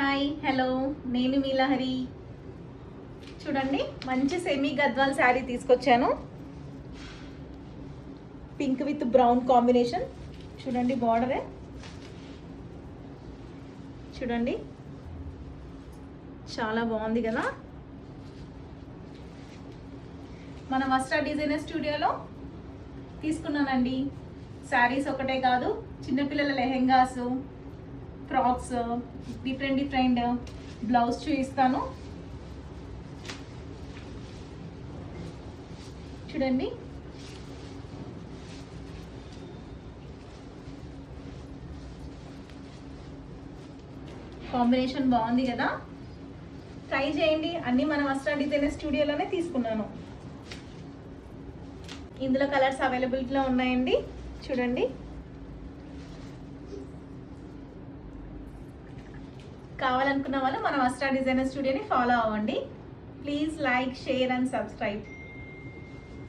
Hi hello నేను మీ లహరి. చూడండి మంచి సెమీ గద్వాల్ శారీ తీసుకొచ్చాను. Pink with brown combination. చూడండి బార్డరే చూడండి చాలా బాగుంది కదా. మన వస్త్ర డిజైనర్ స్టూడియోలో తీసుకున్నానండి. శారీస్ ఒకటే కాదు, చిన్నపిల్లల లెహెంగాస్, ఫ్రాక్స్, డిఫరెంట్ బ్లౌజ్ చూపిస్తాను. చూడండి కాంబినేషన్ బాగుంది కదా. ట్రై చేయండి. అన్ని మన వస్త్ర డిజైనర్ స్టూడియోలోనే తీసుకున్నాను. ఇందులో కలర్స్ అవైలబిలిటీలో ఉన్నాయండి. చూడండి కావాలనుకున్న వాళ్ళు మన వస్త్ర డిజైనర్ స్టూడియోని ఫాలో అవ్వండి. Please like, share and subscribe.